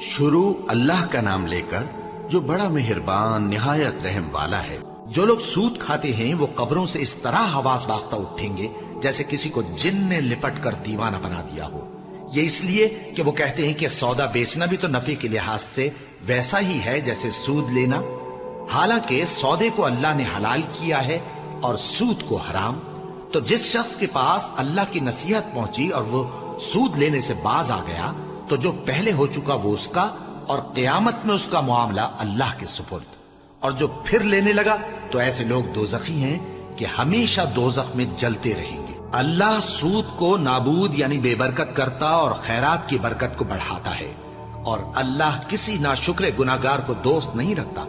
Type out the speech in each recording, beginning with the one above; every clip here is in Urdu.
شروع اللہ کا نام لے کر جو بڑا مہربان نہایت رحم والا ہے۔ جو لوگ سود کھاتے ہیں وہ قبروں سے اس طرح حواس باختہ اٹھیں گے جیسے کسی کو جن نے لپٹ کر دیوانہ بنا دیا ہو۔ یہ اس لیے کہ وہ کہتے ہیں کہ سودا بیچنا بھی تو نفع کے لحاظ سے ویسا ہی ہے جیسے سود لینا، حالانکہ سودے کو اللہ نے حلال کیا ہے اور سود کو حرام۔ تو جس شخص کے پاس اللہ کی نصیحت پہنچی اور وہ سود لینے سے باز آ گیا تو جو پہلے ہو چکا وہ اس کا، اور قیامت میں اس کا معاملہ اللہ کے سپرد۔ اور جو پھر لینے لگا تو ایسے لوگ دوزخی ہیں کہ ہمیشہ دوزخ میں جلتے رہیں گے۔ اللہ سود کو نابود یعنی بے برکت کرتا اور خیرات کی برکت کو بڑھاتا ہے، اور اللہ کسی ناشکر گناہگار کو دوست نہیں رکھتا۔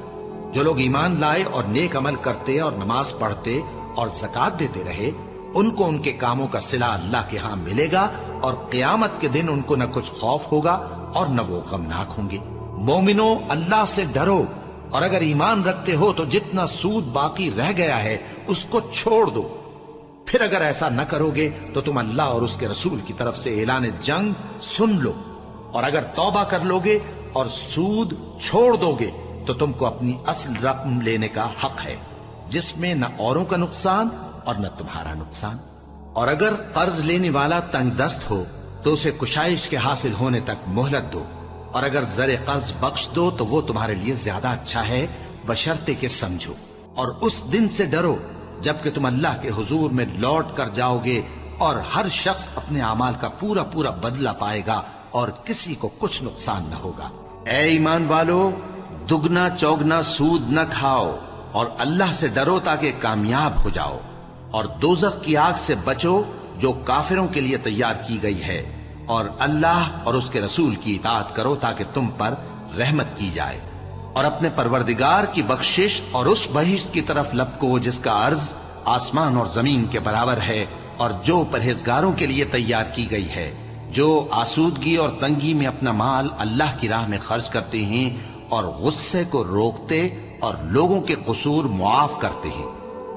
جو لوگ ایمان لائے اور نیک عمل کرتے اور نماز پڑھتے اور زکات دیتے رہے، ان کو ان کے کاموں کا صلہ اللہ کے ہاں ملے گا، اور قیامت کے دن ان کو نہ کچھ خوف ہوگا اور نہ وہ غمناک ہوں گے۔ مومنو، اللہ سے ڈرو، اور اگر ایمان رکھتے ہو تو جتنا سود باقی رہ گیا ہے اس کو چھوڑ دو۔ پھر اگر ایسا نہ کرو گے تو تم اللہ اور اس کے رسول کی طرف سے اعلان جنگ سن لو، اور اگر توبہ کر لو گے اور سود چھوڑ دو گے تو تم کو اپنی اصل رقم لینے کا حق ہے، جس میں نہ اوروں کا نقصان اور نہ تمہارا نقصان۔ اور اگر قرض لینے والا تنگ دست ہو تو اسے کشائش کے حاصل ہونے تک مہلت دو، اور اگر زر قرض بخش دو تو وہ تمہارے لیے زیادہ اچھا ہے، بشرطے کہ سمجھو۔ اور اس دن سے ڈرو جبکہ تم اللہ کے حضور میں لوٹ کر جاؤ گے، اور ہر شخص اپنے اعمال کا پورا پورا بدلہ پائے گا اور کسی کو کچھ نقصان نہ ہوگا۔ اے ایمان والو، دگنا چوگنا سود نہ کھاؤ، اور اللہ سے ڈرو تاکہ کامیاب ہو جاؤ، اور دوزخ کی آگ سے بچو جو کافروں کے لیے تیار کی گئی ہے، اور اللہ اور اس کے رسول کی اطاعت کرو تاکہ تم پر رحمت کی جائے، اور اپنے پروردگار کی بخشش اور اس بہشت کی طرف لپکو جس کا عرض آسمان اور زمین کے برابر ہے، اور جو پرہیزگاروں کے لیے تیار کی گئی ہے، جو آسودگی اور تنگی میں اپنا مال اللہ کی راہ میں خرچ کرتے ہیں اور غصے کو روکتے اور لوگوں کے قصور معاف کرتے ہیں،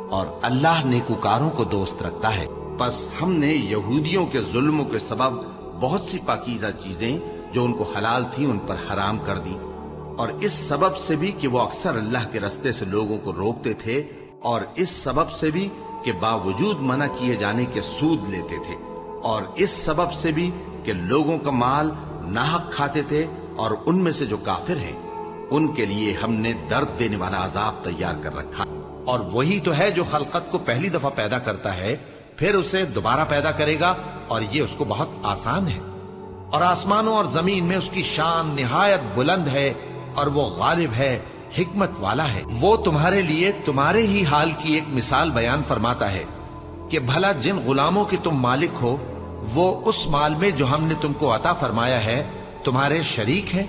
اور اللہ نیکوکاروں کو دوست رکھتا ہے۔ پس ہم نے یہودیوں کے ظلموں کے سبب بہت سی پاکیزہ چیزیں جو ان کو حلال تھیں ان پر حرام کر دی، اور اس سبب سے بھی کہ وہ اکثر اللہ کے رستے سے لوگوں کو روکتے تھے، اور اس سبب سے بھی کہ باوجود منع کیے جانے کے سود لیتے تھے، اور اس سبب سے بھی کہ لوگوں کا مال ناحق کھاتے تھے، اور ان میں سے جو کافر ہیں ان کے لیے ہم نے درد دینے والا عذاب تیار کر رکھا۔ اور وہی تو ہے جو خلقت کو پہلی دفعہ پیدا کرتا ہے، پھر اسے دوبارہ پیدا کرے گا، اور یہ اس کو بہت آسان ہے۔ اور آسمانوں اور زمین میں اس کی شان نہایت بلند ہے، اور وہ غالب ہے، حکمت والا ہے۔ وہ تمہارے لیے تمہارے ہی حال کی ایک مثال بیان فرماتا ہے کہ بھلا جن غلاموں کے تم مالک ہو وہ اس مال میں جو ہم نے تم کو عطا فرمایا ہے تمہارے شریک ہیں،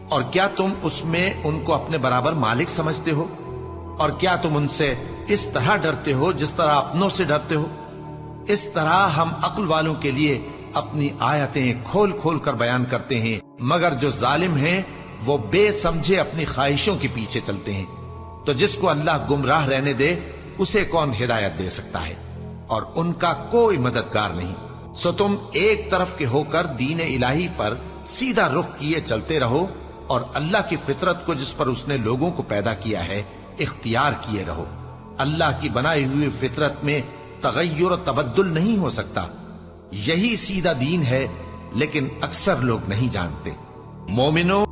اور کیا تم اس میں ان کو اپنے برابر مالک سمجھتے ہو؟ اور کیا تم ان سے اس طرح ڈرتے ہو جس طرح اپنوں سے ڈرتے ہو؟ اس طرح ہم عقل والوں کے لیے اپنی آیتیں کھول کھول کر بیان کرتے ہیں، مگر جو ظالم ہیں وہ بے سمجھے اپنی خواہشوں کے پیچھے چلتے ہیں۔ تو جس کو اللہ گمراہ رہنے دے اسے کون ہدایت دے سکتا ہے، اور ان کا کوئی مددگار نہیں۔ سو تم ایک طرف کے ہو کر دین الہی پر سیدھا رخ کیے چلتے رہو، اور اللہ کی فطرت کو جس پر اس نے لوگوں کو پیدا کیا ہے اختیار کیے رہو۔ اللہ کی بنائی ہوئی فطرت میں تغیر و تبدل نہیں ہو سکتا۔ یہی سیدھا دین ہے، لیکن اکثر لوگ نہیں جانتے۔ مومنو،